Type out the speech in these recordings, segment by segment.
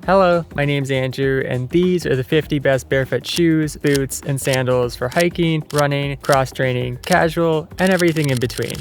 Hello, my name's Andrew, and these are the 50 best barefoot shoes, boots, and sandals for hiking, running, cross-training, casual, and everything in between.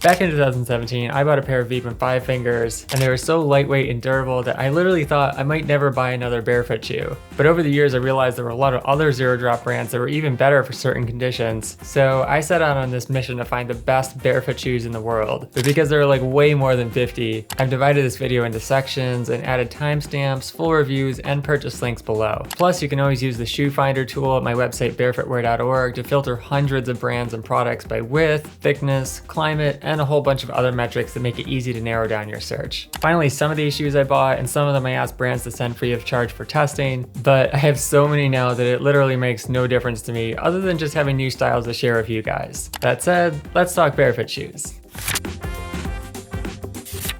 Back in 2017, I bought a pair of Vibram 5 Fingers, and they were so lightweight and durable that I literally thought I might never buy another barefoot shoe. But over the years, I realized there were a lot of other zero-drop brands that were even better for certain conditions. So I set out on this mission to find the best barefoot shoes in the world. But because there are like way more than 50, I've divided this video into sections and added timestamps, full reviews, and purchase links below. Plus, you can always use the shoe finder tool at my website barefootwear.org to filter hundreds of brands and products by width, thickness, climate, and a whole bunch of other metrics that make it easy to narrow down your search. Finally, some of these shoes I bought, and some of them I asked brands to send free of charge for testing, but I have so many now that it literally makes no difference to me other than just having new styles to share with you guys. That said, let's talk barefoot shoes.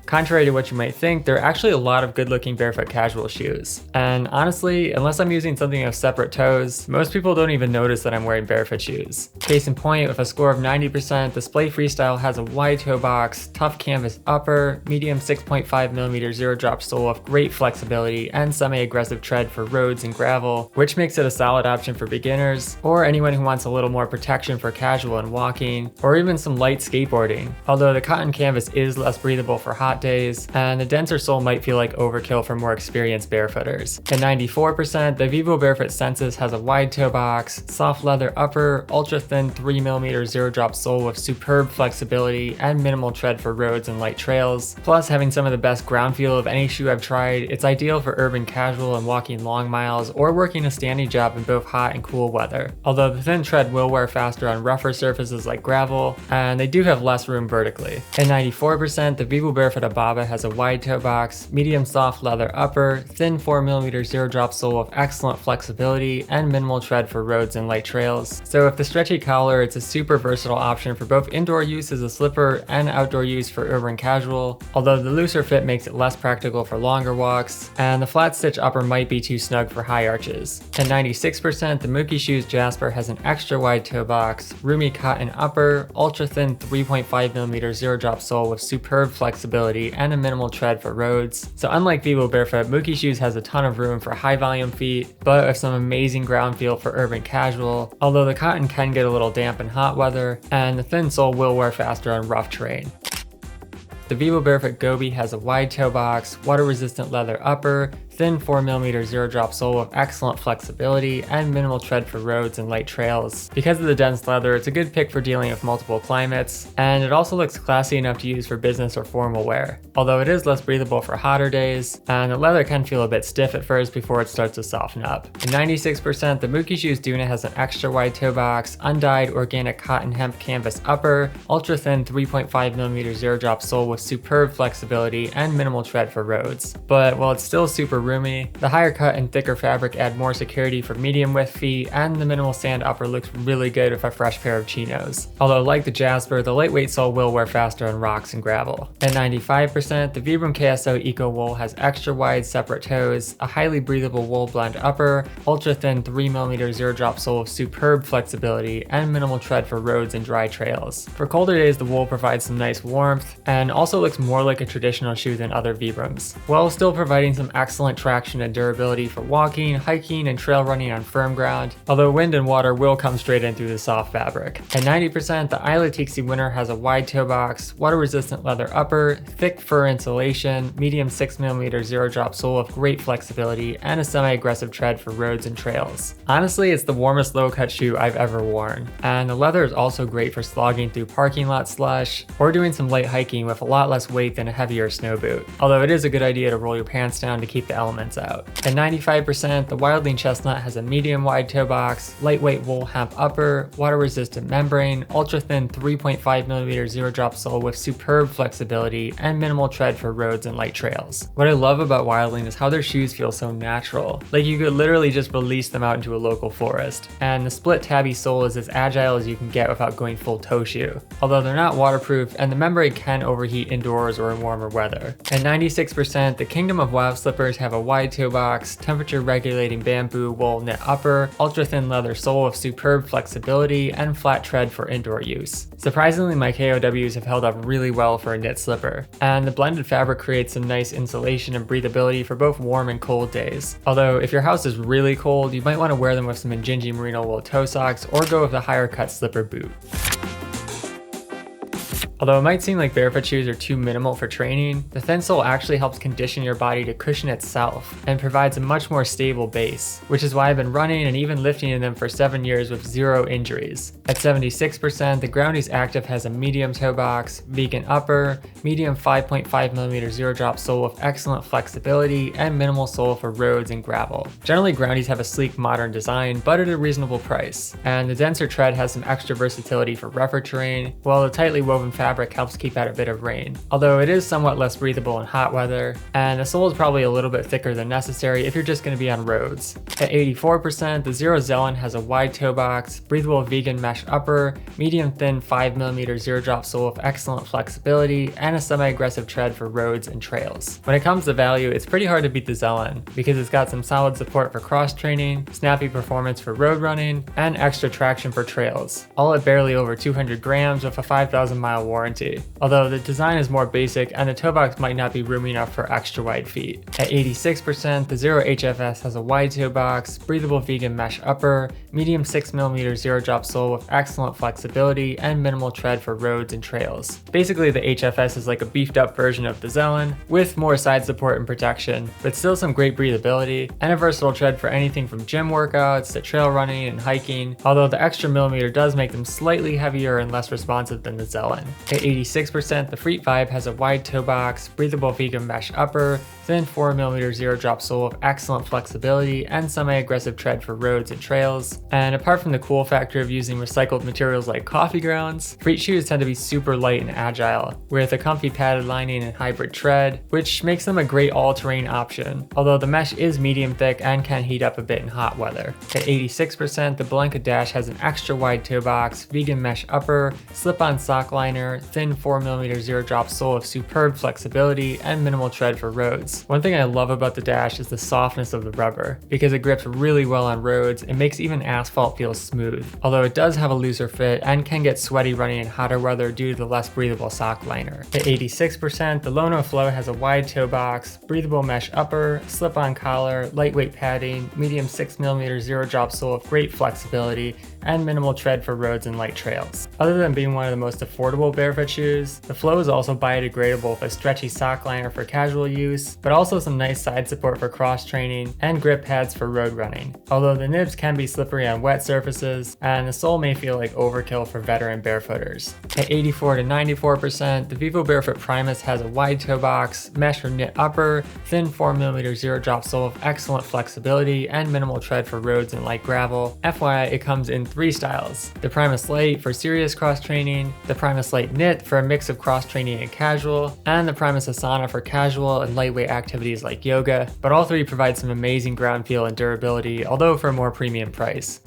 Contrary to what you might think, there are actually a lot of good-looking barefoot casual shoes. And honestly, unless I'm using something with separate toes, most people don't even notice that I'm wearing barefoot shoes. Case in point, with a score of 90%, the Splay Freestyle has a wide toe box, tough canvas upper, medium 6.5mm zero-drop sole with great flexibility and semi-aggressive tread for roads and gravel, which makes it a solid option for beginners, or anyone who wants a little more protection for casual and walking, or even some light skateboarding. Although the cotton canvas is less breathable for hot days, and the denser sole might feel like overkill for more experienced barefooters. At 94%, the Vivo Barefoot Senses has a wide toe box, soft leather upper, ultra thin 3mm zero drop sole with superb flexibility and minimal tread for roads and light trails. Plus, having some of the best ground feel of any shoe I've tried, it's ideal for urban casual and walking long miles or working a standing job in both hot and cool weather. Although the thin tread will wear faster on rougher surfaces like gravel, and they do have less room vertically. At 94%, the Vivo Barefoot Ababa has a wide toe box, medium soft leather upper, thin 4mm zero drop sole with excellent flexibility and minimal tread for roads and light trails. So with the stretchy collar, it's a super versatile option for both indoor use as a slipper and outdoor use for urban casual, although the looser fit makes it less practical for longer walks, and the flat stitch upper might be too snug for high arches. At 96%, the Mookie Shoes Jasper has an extra wide toe box, roomy cotton upper, ultra thin 3.5mm zero drop sole with superb flexibility and a minimal tread for roads. So unlike Vivo Barefoot, Mookie Shoes has a ton of room for high volume feet, but with some amazing ground feel for urban casual, although the cotton can get a little damp in hot weather, and the thin sole will wear faster on rough terrain. The Vivo Barefoot Gobi has a wide toe box, water resistant leather upper, thin 4mm zero drop sole with excellent flexibility and minimal tread for roads and light trails. Because of the dense leather, it's a good pick for dealing with multiple climates, and it also looks classy enough to use for business or formal wear, although it is less breathable for hotter days, and the leather can feel a bit stiff at first before it starts to soften up. At 96%, the Mookie Shoes Duna has an extra wide toe box, undyed organic cotton hemp canvas upper, ultra thin 3.5mm zero drop sole with superb flexibility and minimal tread for roads. But while it's still super roomy, the higher cut and thicker fabric add more security for medium width feet, and the minimal sand upper looks really good with a fresh pair of chinos. Although like the Jasper, the lightweight sole will wear faster on rocks and gravel. At 95%, the Vibram KSO Eco Wool has extra wide separate toes, a highly breathable wool blend upper, ultra thin 3mm zero drop sole with superb flexibility and minimal tread for roads and dry trails. For colder days, the wool provides some nice warmth and also looks more like a traditional shoe than other Vibrams, while still providing some excellent traction and durability for walking, hiking, and trail running on firm ground, although wind and water will come straight in through the soft fabric. At 90%, the Isla Tixi Winter has a wide toe box, water-resistant leather upper, thick fur insulation, medium 6mm zero drop sole with great flexibility, and a semi-aggressive tread for roads and trails. Honestly, it's the warmest low-cut shoe I've ever worn, and the leather is also great for slogging through parking lot slush or doing some light hiking with a lot less weight than a heavier snow boot, although it is a good idea to roll your pants down to keep the elements out. At 95%, the Wildling Chestnut has a medium wide toe box, lightweight wool hemp upper, water resistant membrane, ultra thin 3.5mm zero drop sole with superb flexibility and minimal tread for roads and light trails. What I love about Wildling is how their shoes feel so natural, like you could literally just release them out into a local forest. And the split tabby sole is as agile as you can get without going full toe shoe, although they're not waterproof and the membrane can overheat indoors or in warmer weather. At 96%, the Kingdom of Wild slippers have have a wide toe box, temperature regulating bamboo wool knit upper, ultra thin leather sole with superb flexibility, and flat tread for indoor use. Surprisingly, my KOWs have held up really well for a knit slipper, and the blended fabric creates some nice insulation and breathability for both warm and cold days. Although if your house is really cold, you might want to wear them with some Injinji merino wool toe socks or go with a higher cut slipper boot. Although it might seem like barefoot shoes are too minimal for training, the thin sole actually helps condition your body to cushion itself and provides a much more stable base, which is why I've been running and even lifting in them for 7 years with 0 injuries. At 76%, the Groundy's Active has a medium toe box, vegan upper, medium 5.5mm zero drop sole with excellent flexibility, and minimal sole for roads and gravel. Generally, Groundy's have a sleek modern design, but at a reasonable price, and the denser tread has some extra versatility for rougher terrain, while the tightly woven fabric helps keep out a bit of rain, although it is somewhat less breathable in hot weather, and the sole is probably a little bit thicker than necessary if you're just going to be on roads. At 84%, the Zero Zelen has a wide toe box, breathable vegan mesh upper, medium thin 5mm zero drop sole with excellent flexibility, and a semi-aggressive tread for roads and trails. When it comes to value, it's pretty hard to beat the Zelen because it's got some solid support for cross training, snappy performance for road running, and extra traction for trails, all at barely over 200 grams with a 5,000-mile warranty. Although the design is more basic and the toe box might not be roomy enough for extra wide feet. At 86%, the Zero HFS has a wide toe box, breathable vegan mesh upper, medium 6mm zero drop sole with excellent flexibility, and minimal tread for roads and trails. Basically, the HFS is like a beefed up version of the Zelen, with more side support and protection, but still some great breathability, and a versatile tread for anything from gym workouts to trail running and hiking, although the extra millimeter does make them slightly heavier and less responsive than the Zelen. At 86%, the Freet Vibe has a wide toe box, breathable vegan mesh upper, thin 4mm zero drop sole with excellent flexibility, and semi-aggressive tread for roads and trails. And apart from the cool factor of using recycled materials like coffee grounds, Freet shoes tend to be super light and agile, with a comfy padded lining and hybrid tread, which makes them a great all-terrain option, although the mesh is medium thick and can heat up a bit in hot weather. At 86%, the Blanca Dash has an extra wide toe box, vegan mesh upper, slip-on sock liner, thin 4mm zero drop sole with superb flexibility, and minimal tread for roads. One thing I love about the Dash is the softness of the rubber, because it grips really well on roads and makes even asphalt feel smooth, although it does have a looser fit and can get sweaty running in hotter weather due to the less breathable sock liner. At 86%, the Lono Flow has a wide toe box, breathable mesh upper, slip-on collar, lightweight padding, medium 6mm zero drop sole with great flexibility, and minimal tread for roads and light trails. Other than being one of the most affordable barefoot shoes, the Flow is also biodegradable with a stretchy sock liner for casual use, but also some nice side support for cross training and grip pads for road running. Although the nibs can be slippery on wet surfaces, and the sole may feel like overkill for veteran barefooters. At 84 to 94%, the Vivo Barefoot Primus has a wide toe box, mesh or knit upper, thin 4mm zero drop sole with excellent flexibility, and minimal tread for roads and light gravel. FYI, it comes in 3 styles: the Primus Light for serious cross training, the Primus Light Knit for a mix of cross training and casual, and the Primus Asana for casual and lightweight activities like yoga, but all 3 provide some amazing ground feel and durability, although for a more premium price.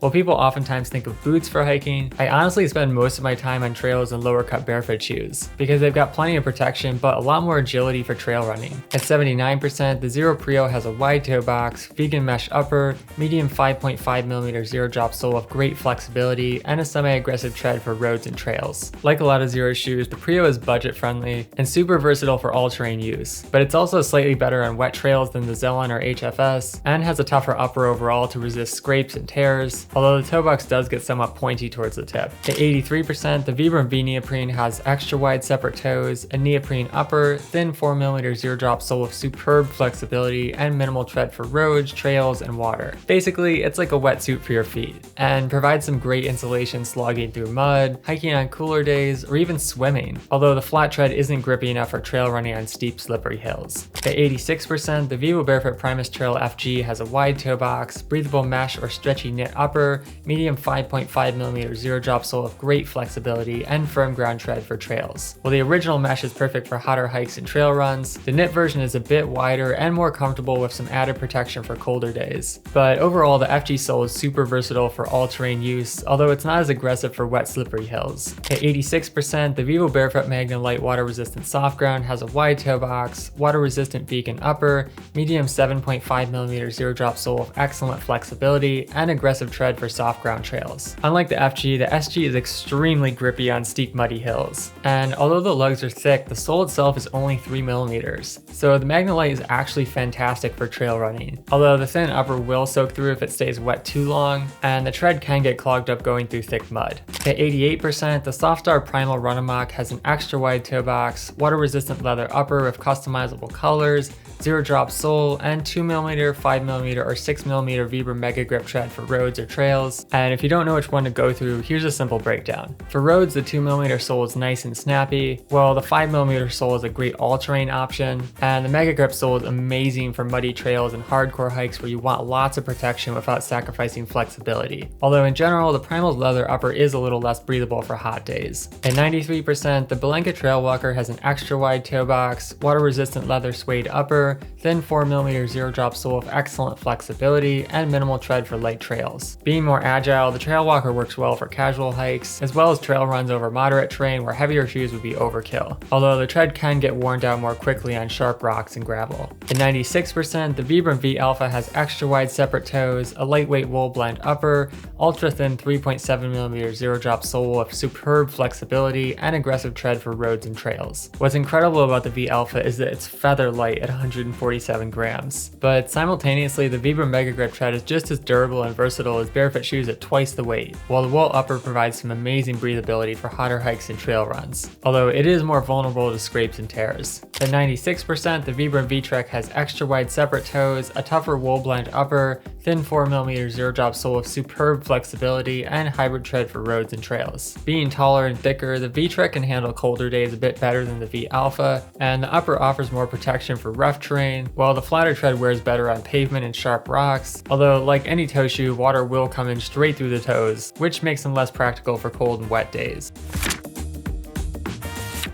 While people oftentimes think of boots for hiking, I honestly spend most of my time on trails in lower cut barefoot shoes because they've got plenty of protection but a lot more agility for trail running. At 79%, the Zero Prio has a wide toe box, vegan mesh upper, medium 5.5mm zero drop sole with great flexibility, and a semi-aggressive tread for roads and trails. Like a lot of Zero shoes, the Prio is budget friendly and super versatile for all-terrain use, but it's also slightly better on wet trails than the Zelen or HFS, and has a tougher upper overall to resist scrapes and tears, although the toe box does get somewhat pointy towards the tip. At 83%, the Vibram V neoprene has extra wide separate toes, a neoprene upper, thin 4mm zero drop sole with superb flexibility, and minimal tread for roads, trails, and water. Basically, it's like a wetsuit for your feet, and provides some great insulation slogging through mud, hiking on cooler days, or even swimming, although the flat tread isn't grippy enough for trail running on steep, slippery hills. At 86%, the Vivo Barefoot Primus Trail FG has a wide toe box, breathable mesh or stretchy knit upper, upper, medium 5.5mm zero drop sole with great flexibility and firm ground tread for trails. While the original mesh is perfect for hotter hikes and trail runs, the knit version is a bit wider and more comfortable with some added protection for colder days. But overall, the FG sole is super versatile for all-terrain use, although it's not as aggressive for wet, slippery hills. At 86%, the Vivo Barefoot Magnum Light water-resistant soft ground has a wide toe box, water-resistant beacon upper, medium 7.5mm zero drop sole with excellent flexibility, and aggressive tread for soft ground trails. Unlike the FG, the SG is extremely grippy on steep, muddy hills. And although the lugs are thick, the sole itself is only 3mm. So the Magnum Light is actually fantastic for trail running. Although the thin upper will soak through if it stays wet too long, and the tread can get clogged up going through thick mud. At 88%, the Softstar Primal Run-A-Mok has an extra wide toe box, water-resistant leather upper with customizable colors, zero drop sole, and 2mm, 5mm, or 6mm Vibram Mega Grip tread for roads or trails. And if you don't know which one to go through, here's a simple breakdown. For roads, the 2mm sole is nice and snappy, while the 5mm sole is a great all-terrain option, and the Mega Grip sole is amazing for muddy trails and hardcore hikes where you want lots of protection without sacrificing flexibility. Although in general, the Primal's leather upper is a little less breathable for hot days. At 93%, the Balenka Trailwalker has an extra wide toe box, water-resistant leather suede upper, thin 4mm zero drop sole with excellent flexibility, and minimal tread for light trails. Being more agile, the Trailwalker works well for casual hikes, as well as trail runs over moderate terrain where heavier shoes would be overkill, although the tread can get worn down more quickly on sharp rocks and gravel. At 96%, the Vibram V Alpha has extra wide separate toes, a lightweight wool blend upper, ultra thin 3.7mm zero drop sole with superb flexibility, and aggressive tread for roads and trails. What's incredible about the V Alpha is that it's feather light at 147 grams, but simultaneously the Vibram Mega Grip tread is just as durable and versatile as barefoot shoes at twice the weight, while the wool upper provides some amazing breathability for hotter hikes and trail runs, although it is more vulnerable to scrapes and tears. At 96%, the Vibram V-Trek has extra wide separate toes, a tougher wool blend upper, thin 4mm zero drop sole with superb flexibility, and hybrid tread for roads and trails. Being taller and thicker, the V-Trek can handle colder days a bit better than the V Alpha, and the upper offers more protection for rough terrain, while the flatter tread wears better on pavement and sharp rocks, although like any toe shoe, water will come in straight through the toes, which makes them less practical for cold and wet days.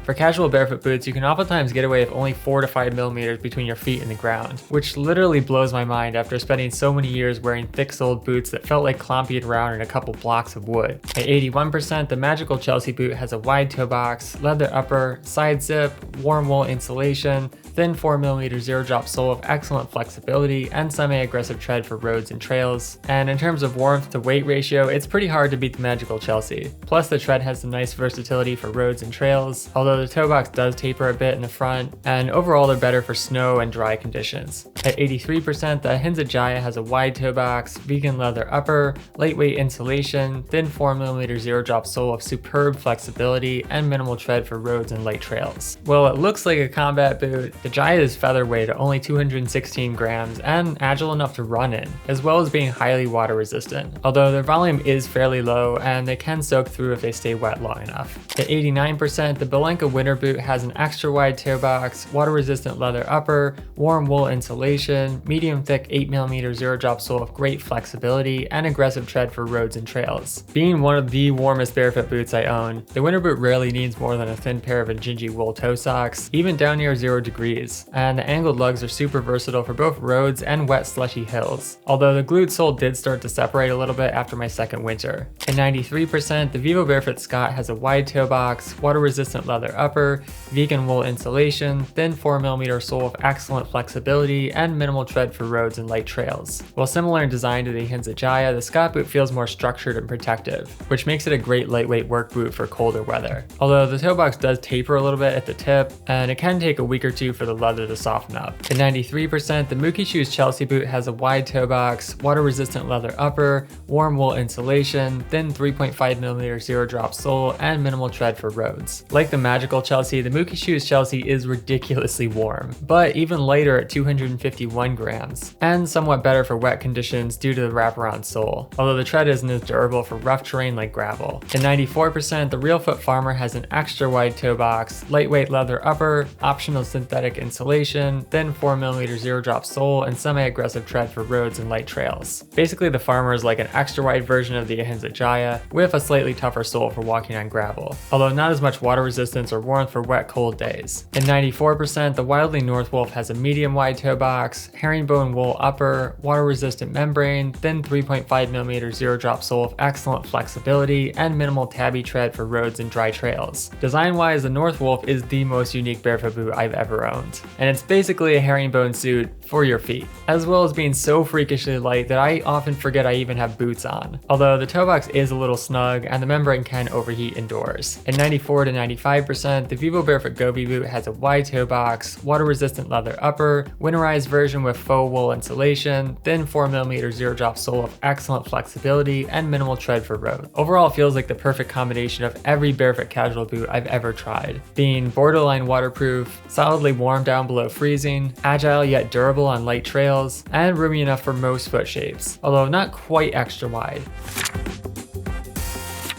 For casual barefoot boots, you can oftentimes get away with only 4 to 5mm between your feet and the ground, which literally blows my mind after spending so many years wearing thick-soled boots that felt like clomping around in a couple blocks of wood. At 81%, the Magical Chelsea boot has a wide toe box, leather upper, side zip, warm wool insulation, thin 4mm zero drop sole with excellent flexibility, and semi-aggressive tread for roads and trails. And in terms of warmth to weight ratio, it's pretty hard to beat the Magical Chelsea. Plus the tread has some nice versatility for roads and trails, although the toe box does taper a bit in the front, and overall they're better for snow and dry conditions. At 83%, the Hinza Jaya has a wide toe box, vegan leather upper, lightweight insulation, thin 4mm zero drop sole with superb flexibility, and minimal tread for roads and light trails. Well, it looks like a combat boot. The Jaya is featherweight at only 216 grams and agile enough to run in, as well as being highly water resistant, although their volume is fairly low and they can soak through if they stay wet long enough. At 89%, the Balenka Winter boot has an extra wide toe box, water resistant leather upper, warm wool insulation, medium thick 8mm zero drop sole with great flexibility, and aggressive tread for roads and trails. Being one of the warmest barefoot boots I own, the Winter boot rarely needs more than a thin pair of Injinji wool toe socks, even down near 0 degrees, and the angled lugs are super versatile for both roads and wet slushy hills, although the glued sole did start to separate a little bit after my second winter. At 93%, the Vivo Barefoot Scott has a wide toe box, water resistant leather upper, vegan wool insulation, thin 4mm sole with excellent flexibility, and minimal tread for roads and light trails. While similar in design to the Hinza Jaya, the Scott boot feels more structured and protective, which makes it a great lightweight work boot for colder weather. Although the toe box does taper a little bit at the tip, and it can take a week or two for the leather to soften up. At 93%, the Mookie Shoes Chelsea boot has a wide toe box, water resistant leather upper, warm wool insulation, thin 3.5mm zero drop sole, and minimal tread for roads. Like the Magical Chelsea, the Mookie Shoes Chelsea is ridiculously warm, but even lighter at 251 grams, and somewhat better for wet conditions due to the wraparound sole, although the tread isn't as durable for rough terrain like gravel. At 94%, the Real Foot Farmer has an extra wide toe box, lightweight leather upper, optional synthetic synthetic insulation, thin 4mm zero drop sole, and semi-aggressive tread for roads and light trails. Basically, the Farmer is like an extra wide version of the Ahinza Jaya, with a slightly tougher sole for walking on gravel, although not as much water resistance or warmth for wet, cold days. In 94%, the Wildly North Wolf has a medium wide toe box, herringbone wool upper, water resistant membrane, thin 3.5mm zero drop sole with excellent flexibility, and minimal tabby tread for roads and dry trails. Design-wise, the North Wolf is the most unique barefoot boot I've ever owned, and it's basically a herringbone suit for your feet, as well as being so freakishly light that I often forget I even have boots on. Although the toe box is a little snug and the membrane can overheat indoors. In 94 to 95%, the Vivo Barefoot Gobi boot has a wide toe box, water resistant leather upper, winterized version with faux wool insulation, thin 4mm zero drop sole with excellent flexibility, and minimal tread for road. Overall, it feels like the perfect combination of every barefoot casual boot I've ever tried, being borderline waterproof, solidly warm down below freezing, agile yet durable on light trails, and roomy enough for most foot shapes, although not quite extra wide.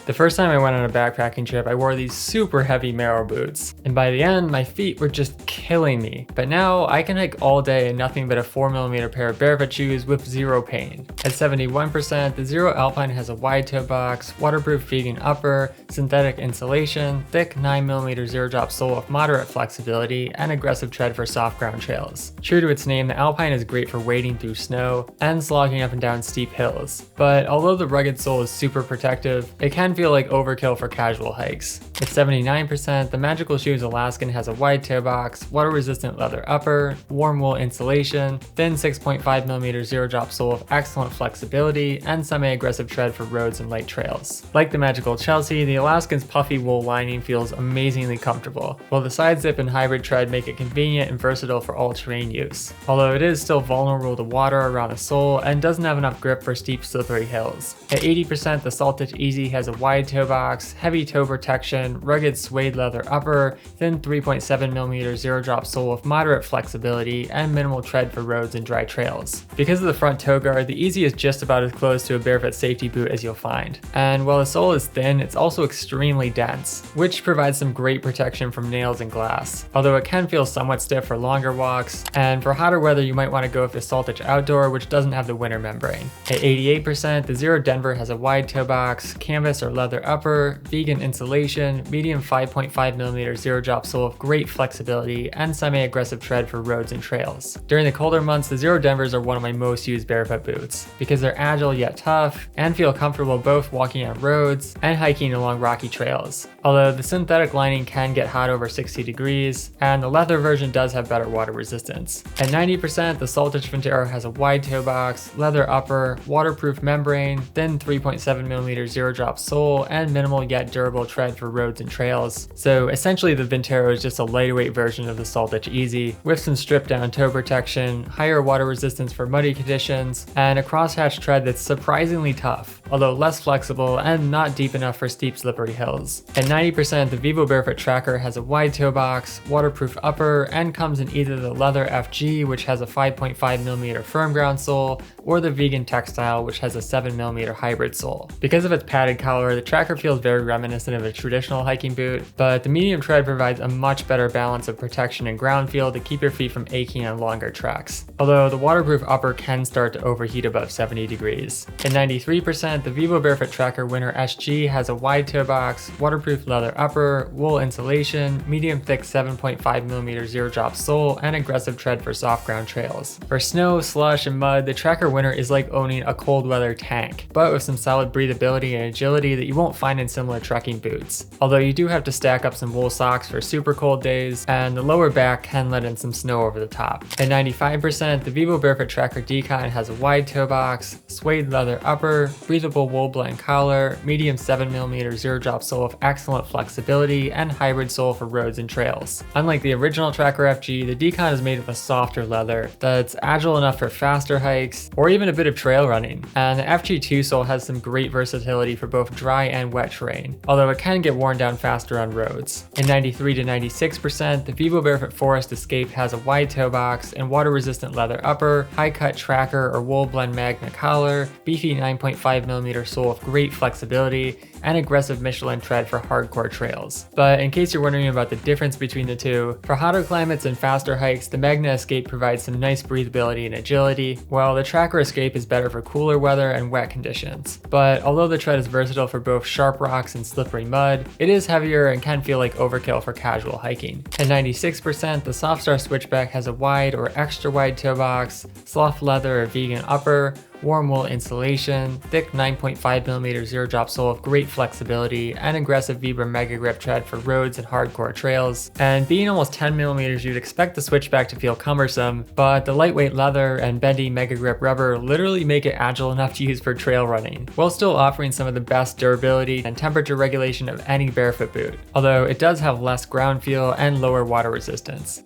The first time I went on a backpacking trip, I wore these super heavy Merrell boots, and by the end, my feet were just killing me. But now I can hike all day in nothing but a 4mm pair of barefoot shoes with zero pain. At 71%, the Zero Alpine has a wide toe box, waterproof vegan upper, synthetic insulation, thick 9mm zero drop sole with moderate flexibility, and aggressive tread for soft ground trails. True to its name, the Alpine is great for wading through snow and slogging up and down steep hills. But although the rugged sole is super protective, it can feel like overkill for casual hikes. At 79%, the Magical Shoes Alaskan has a wide toe box, water resistant leather upper, warm wool insulation, thin 6.5mm zero drop sole with excellent flexibility, and semi-aggressive tread for roads and light trails. Like the Magical Chelsea, the Alaskan's puffy wool lining feels amazingly comfortable, while the side zip and hybrid tread make it convenient and versatile for all terrain use. Although it is still vulnerable to water around the sole and doesn't have enough grip for steep slippery hills. At 80%, the Saltitch Easy has a wide toe box, heavy toe protection, rugged suede leather upper, thin 3.7mm zero drop sole with moderate flexibility, and minimal tread for roads and dry trails. Because of the front toe guard, the Easy is just about as close to a barefoot safety boot as you'll find. And while the sole is thin, it's also extremely dense, which provides some great protection from nails and glass, although it can feel somewhat stiff for longer walks, and for hotter weather you might want to go with the Saltitch Outdoor, which doesn't have the winter membrane. At 88%, the Zero Denver has a wide toe box, canvas or leather upper, vegan insulation, medium 5.5mm zero drop sole with great flexibility, and semi-aggressive tread for roads and trails. During the colder months, the Zero Denvers are one of my most used barefoot boots, because they're agile yet tough, and feel comfortable both walking on roads and hiking along rocky trails. Although the synthetic lining can get hot over 60 degrees, and the leather version does have better water resistance. At 90%, the Saltitch Ventero has a wide toe box, leather upper, waterproof membrane, thin 3.7mm zero drop sole, and minimal yet durable tread for roads and trails. So essentially the Ventero is just a lightweight version of the Saltitch Easy, with some stripped down toe protection, higher water resistance for muddy conditions, and a crosshatch tread that's surprisingly tough, although less flexible and not deep enough for steep slippery hills. At 90%, the Vivo Barefoot Tracker has a wide toe box, waterproof upper, and comes in either the leather FG, which has a 5.5mm firm ground sole, or the vegan textile, which has a 7mm hybrid sole. Because of its padded collar, the Tracker feels very reminiscent of a traditional hiking boot, but the medium tread provides a much better balance of protection and ground feel to keep your feet from aching on longer treks. Although the waterproof upper can start to overheat above 70 degrees. At 93%, the Vivo Barefoot Tracker Winter SG has a wide toe box, waterproof leather upper, wool insulation, medium thick 7.5mm zero drop sole, and aggressive tread for soft ground trails. For snow, slush, and mud, the Tracker Winter is like owning a cold weather tank, but with some solid breathability and agility that you won't find in similar trekking boots. Although you do have to stack up some wool socks for super cold days, and the lower back can let in some snow over the top. At 95%, the Vivo Barefoot Tracker Decon has a wide toe box, suede leather upper, breathable wool blend collar, medium 7mm zero drop sole with excellent flexibility, and hybrid sole for roads and trails. Unlike the original Tracker FG, the Decon is made of a softer leather that's agile enough for faster hikes or even a bit of trail running. And the FG2 sole has some great versatility for both dry and wet terrain, although it can get worn down faster on roads. In 93 to 96%, the Vivo Barefoot Forest Escape has a wide toe box and water resistant leather upper, high cut tracker or wool blend magnet collar, beefy 9.5mm sole with great flexibility, and aggressive Michelin tread for hardcore trails. But in case you're wondering about the difference between the two, for hotter climates and faster hikes, the Magna Escape provides some nice breathability and agility, while the Tracker Escape is better for cooler weather and wet conditions. But although the tread is versatile for both sharp rocks and slippery mud, it is heavier and can feel like overkill for casual hiking. At 96%, the Softstar Switchback has a wide or extra wide toe box, soft leather or vegan upper, warm wool insulation, thick 9.5mm zero drop sole with great flexibility, and aggressive Vibram Mega Grip tread for roads and hardcore trails. And being almost 10mm, you'd expect the Switchback to feel cumbersome, but the lightweight leather and bendy Mega Grip rubber literally make it agile enough to use for trail running, while still offering some of the best durability and temperature regulation of any barefoot boot, although it does have less ground feel and lower water resistance.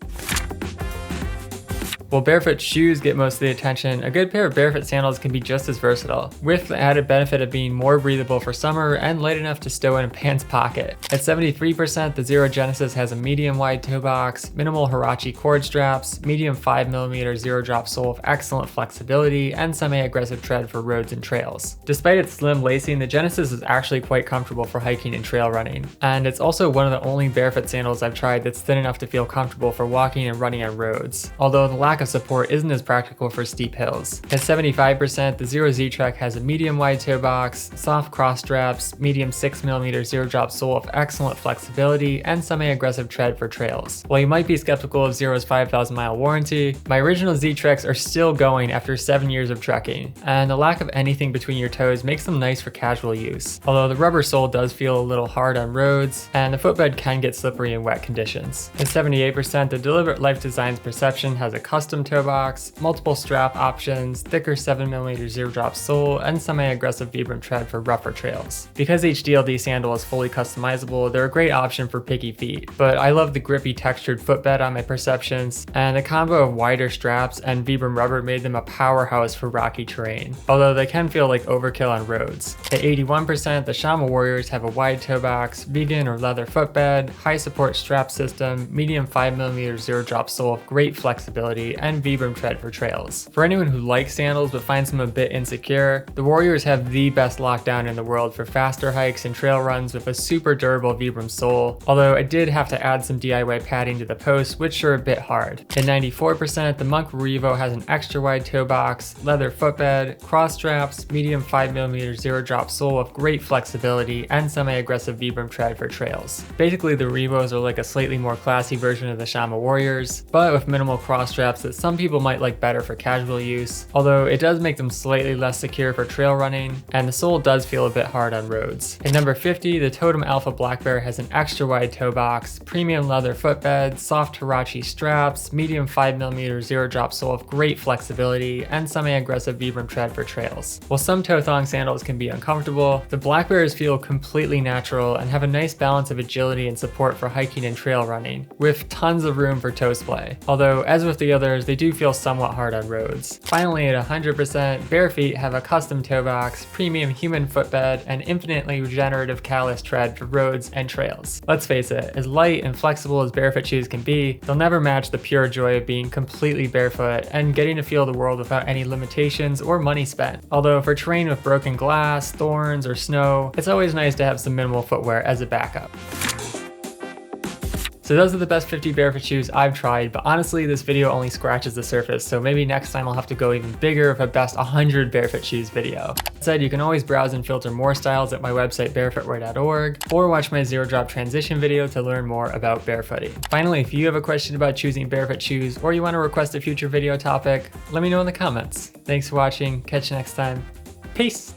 While barefoot shoes get most of the attention, a good pair of barefoot sandals can be just as versatile, with the added benefit of being more breathable for summer and light enough to stow in a pants pocket. At 73%, the Zero Genesis has a medium wide toe box, minimal Huarache cord straps, medium 5mm zero drop sole with excellent flexibility, and semi-aggressive tread for roads and trails. Despite its slim lacing, the Genesis is actually quite comfortable for hiking and trail running, and it's also one of the only barefoot sandals I've tried that's thin enough to feel comfortable for walking and running on roads, although the lack of support isn't as practical for steep hills. At 75%, the Zero Z-Trek has a medium wide toe box, soft cross straps, medium 6mm zero drop sole with excellent flexibility, and semi-aggressive tread for trails. While you might be skeptical of Zero's 5,000 mile warranty, my original Z-Treks are still going after 7 years of trekking, and the lack of anything between your toes makes them nice for casual use. Although the rubber sole does feel a little hard on roads, and the footbed can get slippery in wet conditions. At 78%, the Deliberate Life Designs Perception has a custom toe box, multiple strap options, thicker 7mm zero drop sole, and semi-aggressive Vibram tread for rougher trails. Because each DLD sandal is fully customizable, they're a great option for picky feet, but I love the grippy textured footbed on my Perceptions, and the combo of wider straps and Vibram rubber made them a powerhouse for rocky terrain, although they can feel like overkill on roads. At 81%, the Shama Warriors have a wide toe box, vegan or leather footbed, high support strap system, medium 5mm zero drop sole with great flexibility, and Vibram tread for trails. For anyone who likes sandals but finds them a bit insecure, the Warriors have the best lockdown in the world for faster hikes and trail runs with a super durable Vibram sole, although I did have to add some DIY padding to the posts, which are a bit hard. At 94%, the Monk Revo has an extra wide toe box, leather footbed, cross straps, medium 5mm zero drop sole with great flexibility, and semi-aggressive Vibram tread for trails. Basically, the Revos are like a slightly more classy version of the Shama Warriors, but with minimal cross straps that some people might like better for casual use, although it does make them slightly less secure for trail running, and the sole does feel a bit hard on roads. At number 50, the Totem Alpha Black Bear has an extra wide toe box, premium leather footbed, soft Huarache straps, medium 5mm zero drop sole with great flexibility, and semi-aggressive Vibram tread for trails. While some toe thong sandals can be uncomfortable, the Black Bears feel completely natural and have a nice balance of agility and support for hiking and trail running, with tons of room for toe splay, although as with the others, they do feel somewhat hard on roads. Finally, at 100%, bare feet have a custom toe box, premium human footbed, and infinitely regenerative callus tread for roads and trails. Let's face it, as light and flexible as barefoot shoes can be, they'll never match the pure joy of being completely barefoot and getting to feel the world without any limitations or money spent. Although for terrain with broken glass, thorns, or snow, it's always nice to have some minimal footwear as a backup. So those are the best 50 barefoot shoes I've tried, but honestly this video only scratches the surface, so maybe next time I'll have to go even bigger with a best 100 barefoot shoes video. That said, you can always browse and filter more styles at my website barefootwear.org, or watch my zero drop transition video to learn more about barefooting. Finally, if you have a question about choosing barefoot shoes, or you want to request a future video topic, let me know in the comments. Thanks for watching, catch you next time, peace!